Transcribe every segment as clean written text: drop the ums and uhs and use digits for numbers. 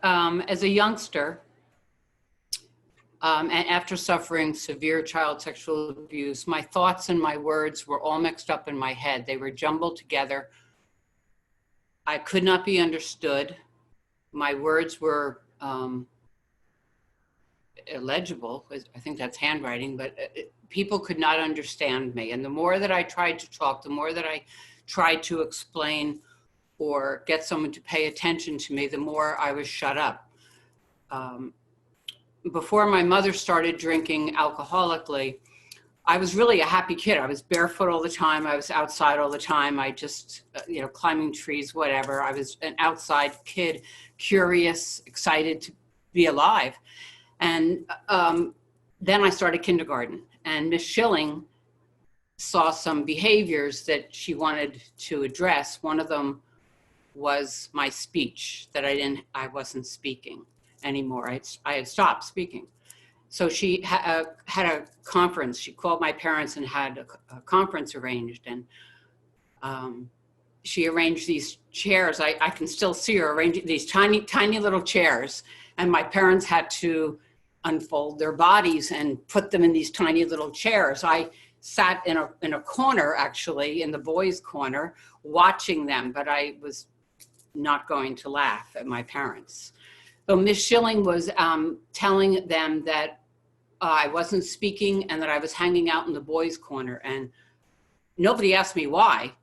As a youngster, and after suffering severe child sexual abuse, my thoughts and my words were all mixed up in my head. They were jumbled together. I could not be understood. My words were illegible. I think that's handwriting, but people could not understand me. And the more that I tried to talk, the more that I tried to explain or get someone to pay attention to me, the more I was shut up. Before my mother started drinking alcoholically, I was really a happy kid. I was barefoot all the time. I was outside all the time. I just, climbing trees, whatever. I was an outside kid, curious, excited to be alive. And then I started kindergarten, and Miss Schilling saw some behaviors that she wanted to address. One of them was my speech, that I wasn't speaking anymore. I had stopped speaking. So she had a conference. She called my parents and had a conference arranged. And she arranged these chairs. I can still see her arranging these tiny, tiny little chairs. And my parents had to unfold their bodies and put them in these tiny little chairs. I sat in a corner, actually, in the boys' corner, watching them, but I was not going to laugh at my parents. So Miss Schilling was telling them that I wasn't speaking and that I was hanging out in the boys' corner, and nobody asked me why.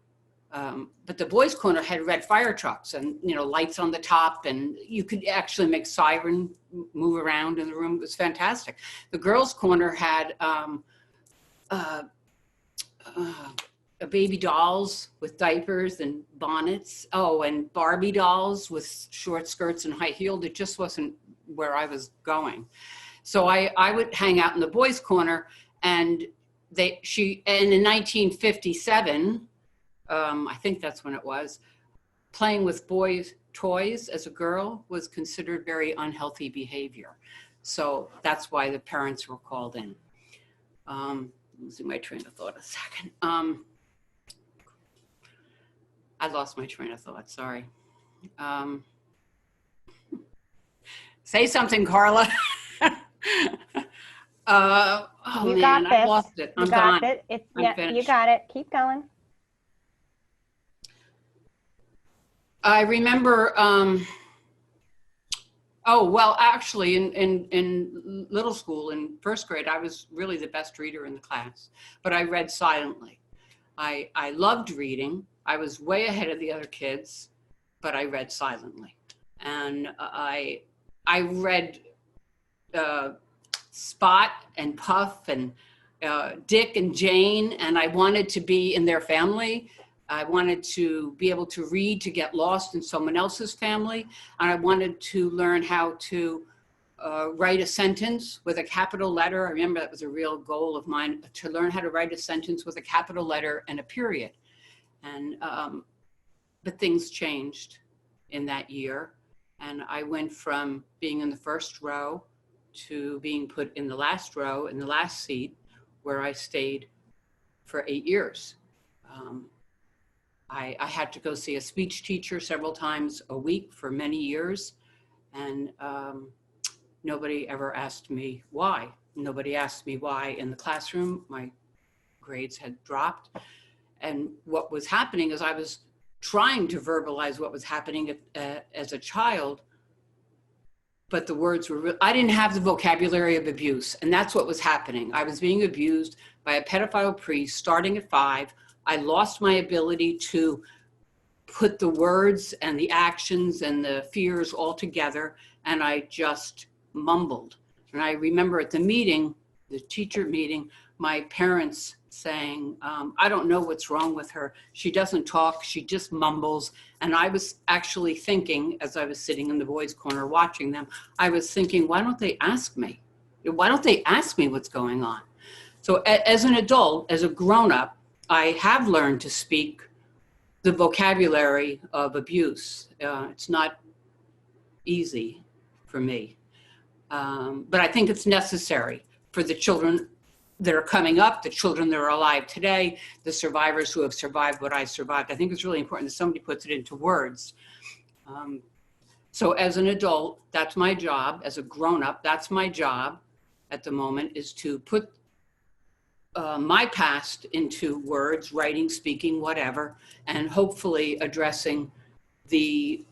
But the boys' corner had red fire trucks and, lights on the top, and you could actually make siren move around in the room. It was fantastic. The girls' corner had baby dolls with diapers and bonnets. Oh, and Barbie dolls with short skirts and high heeled. It just wasn't where I was going. So I would hang out in the boys' corner, and in 1957, I think that's when it was, playing with boys' toys as a girl was considered very unhealthy behavior. So that's why the parents were called in. Losing my train of thought a second. I lost my train of thought, sorry. Say something, Carla. You got this. I lost it. I'm gone. You got it. Keep going. I remember, actually in middle school, in first grade, I was really the best reader in the class, but I read silently. I loved reading. I was way ahead of the other kids, but I read silently. And I read Spot and Puff and Dick and Jane, and I wanted to be in their family. I wanted to be able to read, to get lost in someone else's family. And I wanted to learn how to write a sentence with a capital letter. I remember that was a real goal of mine, to learn how to write a sentence with a capital letter and a period. And but things changed in that year. And I went from being in the first row to being put in the last row, in the last seat, where I stayed for 8 years. I had to go see a speech teacher several times a week for many years, and nobody ever asked me why. Nobody asked me why in the classroom. My grades had dropped, and what was happening is I was trying to verbalize what was happening as a child, but the words were, I didn't have the vocabulary of abuse, and that's what was happening. I was being abused by a pedophile priest starting at 5. I lost my ability to put the words and the actions and the fears all together, and I just mumbled. And I remember at the meeting, the teacher meeting, my parents saying, I don't know what's wrong with her. She doesn't talk, she just mumbles. And I was actually thinking, as I was sitting in the boys' corner watching them, I was thinking, why don't they ask me? Why don't they ask me what's going on? So as an adult, as a grown-up, I have learned to speak the vocabulary of abuse. It's not easy for me, but I think it's necessary for the children that are coming up, the children that are alive today, the survivors who have survived what I survived. I think it's really important that somebody puts it into words. So as an adult, that's my job. As a grown-up, that's my job at the moment, is to put my past into words, writing, speaking, whatever, and hopefully addressing the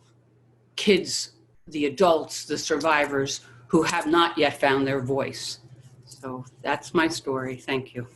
kids, the adults, the survivors who have not yet found their voice. So that's my story. Thank you.